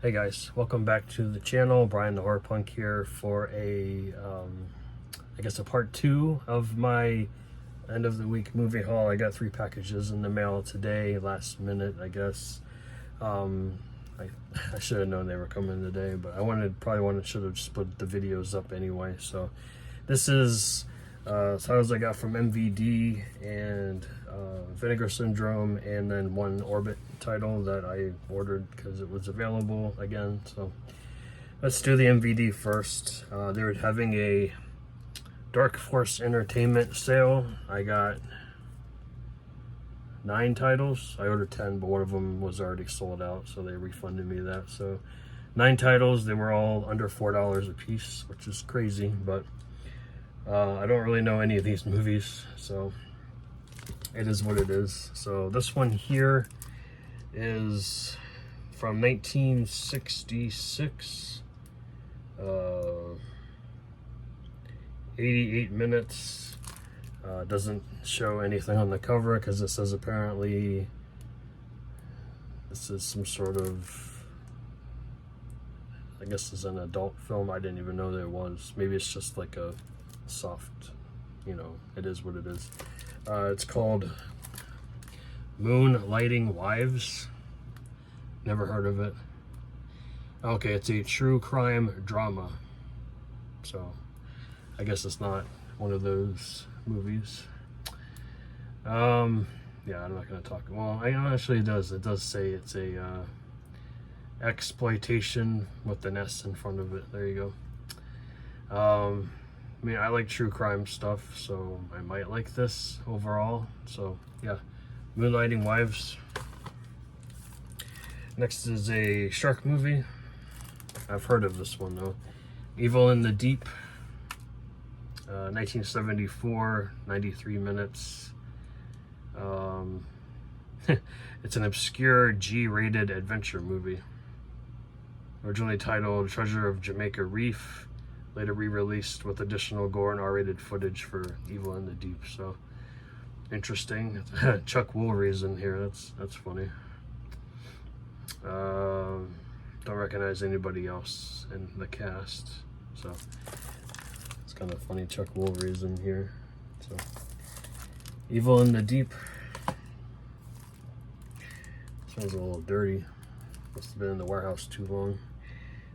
Hey guys, welcome back to the channel. Brian the Horror Punk here for a, I guess a part 2 of my end of the week movie haul. I got 3 packages in the mail today, last minute, I guess. I should have known they were coming today, but should have split the videos up anyway. So this is titles I got from MVD and Vinegar Syndrome, and then one Orbit title that I ordered because it was available again. So let's do the MVD first. They were having a Dark Force Entertainment sale. I got 9 titles. I ordered 10, but one of them was already sold out, so they refunded me that. So 9 titles. They were all under $4 a piece, which is crazy, but I don't really know any of these movies, so it is what it is. So this one here is from 1966, 88 minutes. Doesn't show anything on the cover because it says apparently this is some sort of, I guess this is an adult film. I didn't even know there was. Maybe it's just like a soft, it is what it is. It's called Moonlighting Wives. Never heard of it. Okay, it's a true crime drama. So I guess it's not one of those movies. Yeah, I'm not gonna talk. Well, actually it does say it's a exploitation with the S in front of it. There you go. I mean, I like true crime stuff, so I might like this overall. So yeah, Moonlighting Wives. Next is a shark movie. I've heard of this one though. Evil in the Deep. 1974, 93 minutes. It's an obscure G-rated adventure movie. Originally titled Treasure of Jamaica Reef, later re-released with additional gore and R-rated footage for Evil in the Deep. So interesting. Chuck Woolery's in here. That's funny. Don't recognize anybody else in the cast, so it's kind of funny. Chuck Woolery's in here. So Evil in the Deep. Smells a little dirty. Must have been in the warehouse too long.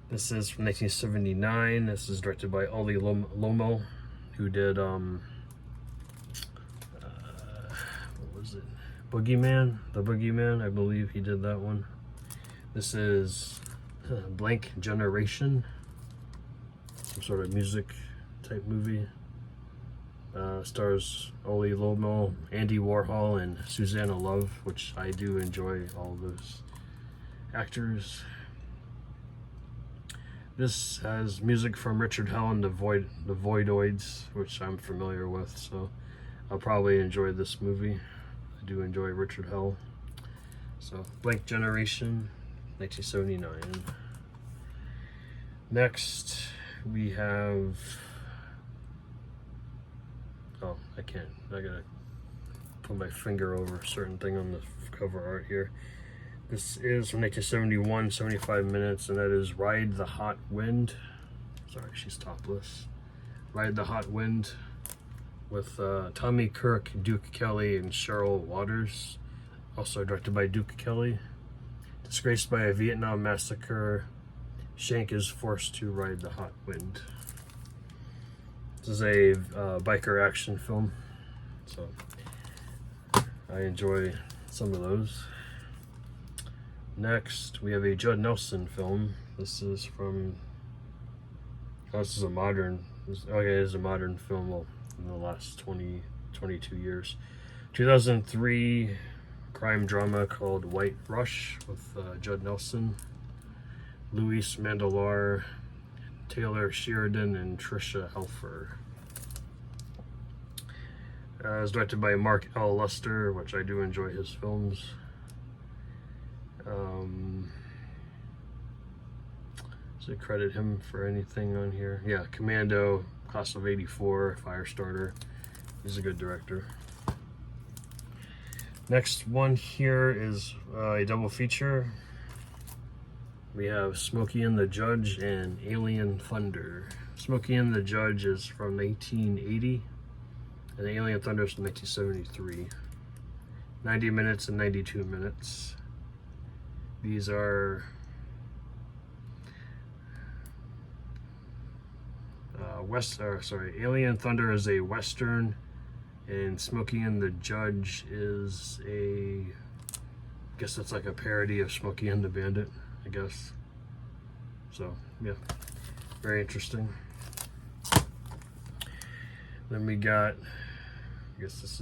This is from 1979. This is directed by Ollie Lomo, who did what was it? Boogeyman? The Boogeyman, I believe he did that one. This is Blank Generation, some sort of music type movie. Stars Ollie Lomo, Andy Warhol, and Susanna Love, which I do enjoy all those actors. This has music from Richard Hell and the Voidoids, which I'm familiar with, so I'll probably enjoy this movie. I do enjoy Richard Hell. So Blank Generation, 1979. Next we have, I gotta put my finger over a certain thing on the cover art here. This is from 1971, 75 minutes, and that is Ride the Hot Wind. Sorry, she's topless. Ride the Hot Wind with Tommy Kirk, Duke Kelly, and Cheryl Waters. Also directed by Duke Kelly. Disgraced by a Vietnam massacre, Shank is forced to ride the hot wind. This is a biker action film, so I enjoy some of those. Next, we have a Judd Nelson film. This is from, this is a modern, it is a modern film in the last 22 years. 2003 crime drama called White Rush with Judd Nelson, Luis Mandolar, Taylor Sheridan, and Tricia Helfer. It was directed by Mark L. Lester, which I do enjoy his films. Does it credit him for anything on here? Yeah, Commando, Class of '84, Firestarter. He's a good director. Next one here is a double feature. we have Smokey and the Judge and Alien Thunder. Smokey and the Judge is from 1980, and Alien Thunder is from 1973. 90 minutes and 92 minutes. These are Alien Thunder is a Western, and Smokey and the Judge is I guess it's like a parody of Smokey and the Bandit, I guess. So, yeah, very interesting. Then we got, I guess this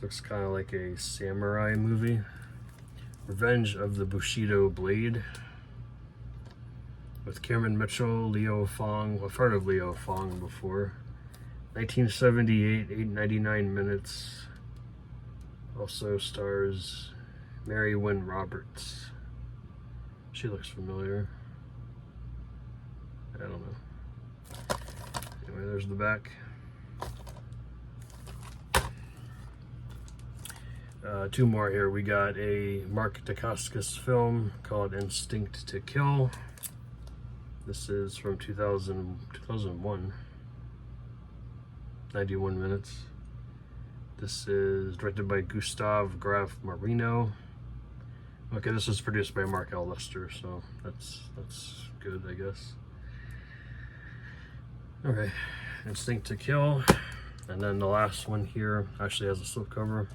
looks kind of like a samurai movie. Revenge of the Bushido Blade, with Cameron Mitchell, Leo Fong. I've heard of Leo Fong before. 1978, 899 minutes. Also stars Mary Wynn Roberts. She looks familiar. I don't know. Anyway, there's the back. Two more here. We got a Mark Dacascos film called Instinct to Kill. This is from 2001. 91 minutes. This is directed by Gustav Graf Marino. Okay, this was produced by Mark L. Lester, so that's good, I guess. Okay, Instinct to Kill. And then the last one here actually has a slipcover.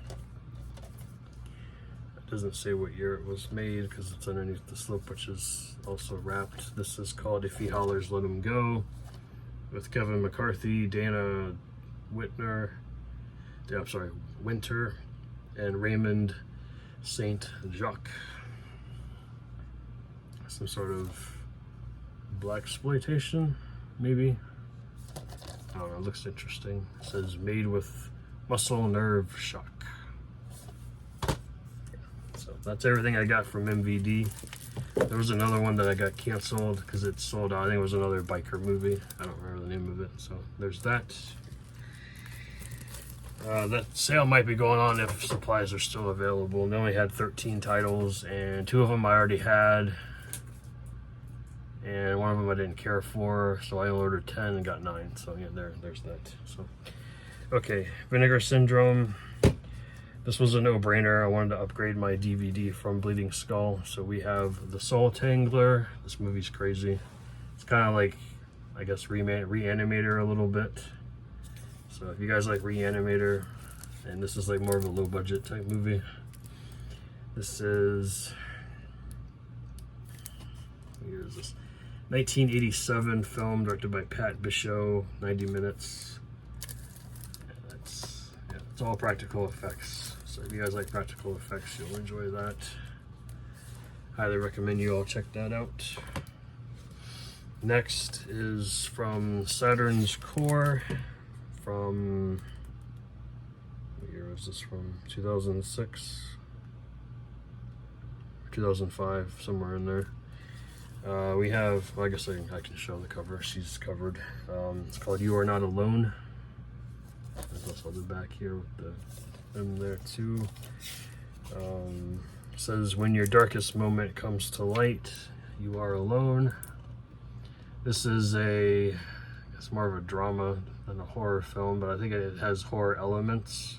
It doesn't say what year it was made because it's underneath the slip, which is also wrapped. This is called If He Hollers, Let Him Go, with Kevin McCarthy, Dana Winter, and Raymond Saint Jacques. Some sort of blaxploitation, maybe. I don't know, it looks interesting. It says made with muscle nerve shock. So that's everything I got from MVD. There was another one that I got canceled because it sold out. I think it was another biker movie. I don't remember the name of it. So there's that. That sale might be going on if supplies are still available. They only had 13 titles, and 2 of them I already had, and 1 of them I didn't care for, so I ordered 10 and got 9. So yeah, there's that. So okay, Vinegar Syndrome. This was a no-brainer. I wanted to upgrade my DVD from Bleeding Skull, so we have The Soul Tangler. This movie's crazy. It's kind of like, I guess, Reanimator a little bit. So if you guys like Reanimator, and this is like more of a low budget type movie. This is, what year is this? 1987 film directed by Pat Bichot, 90 minutes. And it's all practical effects. So if you guys like practical effects, you'll enjoy that. Highly recommend you all check that out. Next is from Saturn's Core. From, what year was this from? 2006? 2005, somewhere in there. We have, well, I guess I can show the cover. She's covered. It's called You Are Not Alone. There's also the back here with the M there too. It says, when your darkest moment comes to light, you are alone. This is it's more of a drama than a horror film, but I think it has horror elements.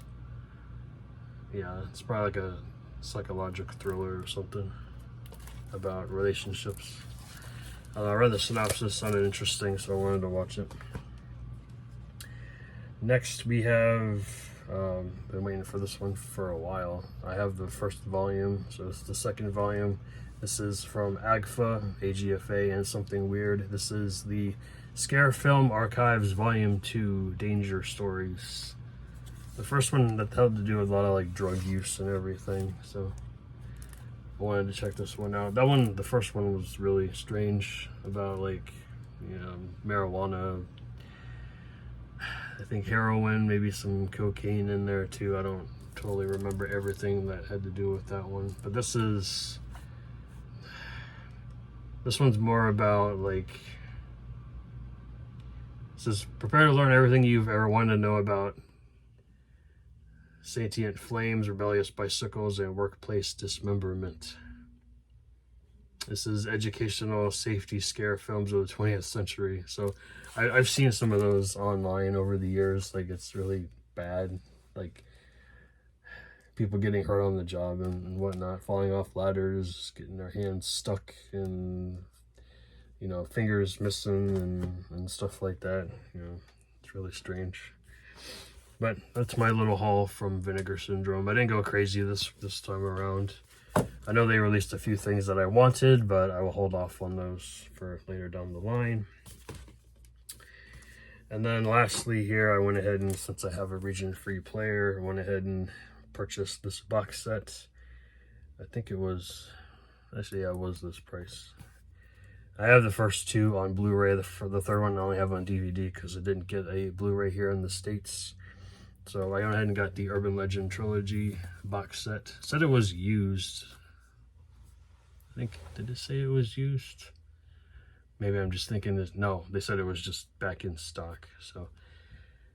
Yeah, it's probably like a psychological thriller or something about relationships. I read the synopsis, sounded interesting, so I wanted to watch it. Next we have, been waiting for this one for a while. I have the first volume, so this is the second volume. This is from AGFA, AGFA, and Something Weird. This is the Scare Film Archives Volume 2, Danger Stories. The first one that had to do with a lot of like drug use and everything, so I wanted to check this one out. That one, the first one, was really strange about like, you know, marijuana, I think heroin, maybe some cocaine in there too. I don't totally remember everything that had to do with that one, but this one's more about like, it says, prepare to learn everything you've ever wanted to know about sentient flames, rebellious bicycles, and workplace dismemberment. This is Educational Safety Scare Films of the 20th Century. So I've seen some of those online over the years. Like, it's really bad. Like, people getting hurt on the job and whatnot, falling off ladders, getting their hands stuck and, you know, fingers missing and stuff like that. You know, it's really strange. But that's my little haul from Vinegar Syndrome. I didn't go crazy this time around. I know they released a few things that I wanted, but I will hold off on those for later down the line. And then lastly here, I went ahead and, since I have a region-free player, I went ahead and purchased this box set. I think it was, actually, yeah, it was this price. I have the first two on Blu-ray. The third one I only have on DVD because I didn't get a Blu-ray here in the States. So I went ahead and got the Urban Legend Trilogy box set. It said it was used. I think, did it say it was used? Maybe I'm just thinking this. No, they said it was just back in stock. So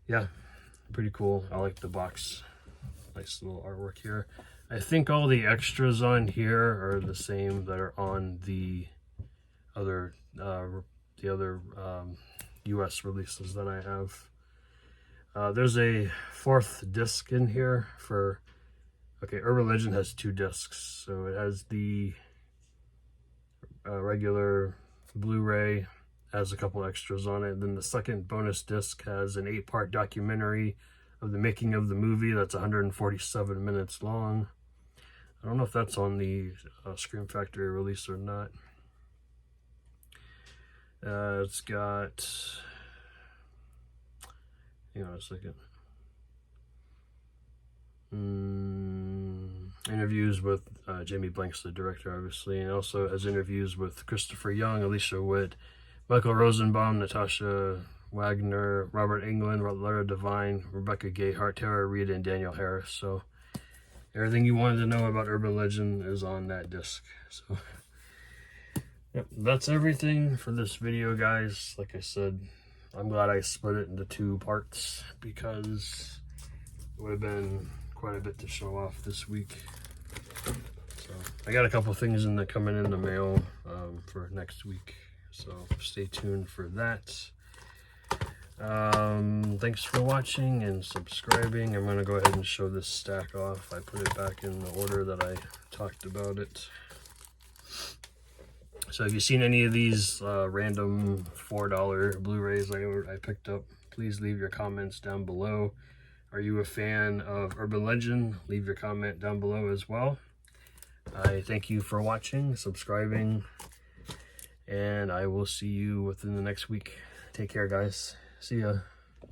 yeah, pretty cool. I like the box. Nice little artwork here. I think all the extras on here are the same that are on the other US releases that I have. There's a fourth disc in here for, okay, Urban Legend has 2 discs. So it has the regular Blu-ray, has a couple extras on it. Then the second bonus disc has an 8-part documentary of the making of the movie that's 147 minutes long. I don't know if that's on the Scream Factory release or not. It's got, hang on a second. Interviews with Jamie Blanks, the director, obviously, and also has interviews with Christopher Young, Alicia Witt, Michael Rosenbaum, Natasha Wagner, Robert Englund, Lara Devine, Rebecca Gayheart, Tara Reid, and Daniel Harris. So everything you wanted to know about Urban Legend is on that disc. So yep, that's everything for this video, guys. Like I said, I'm glad I split it into 2 parts because it would have been quite a bit to show off this week. So I got a couple things coming in the mail for next week, so stay tuned for that. Thanks for watching and subscribing. I'm gonna go ahead and show this stack off. I put it back in the order that I talked about it. So if you've seen any of these random $4 Blu-rays I picked up, please leave your comments down below. Are you a fan of Urban Legend? Leave your comment down below as well. I thank you for watching, subscribing, and I will see you within the next week. Take care, guys. See ya.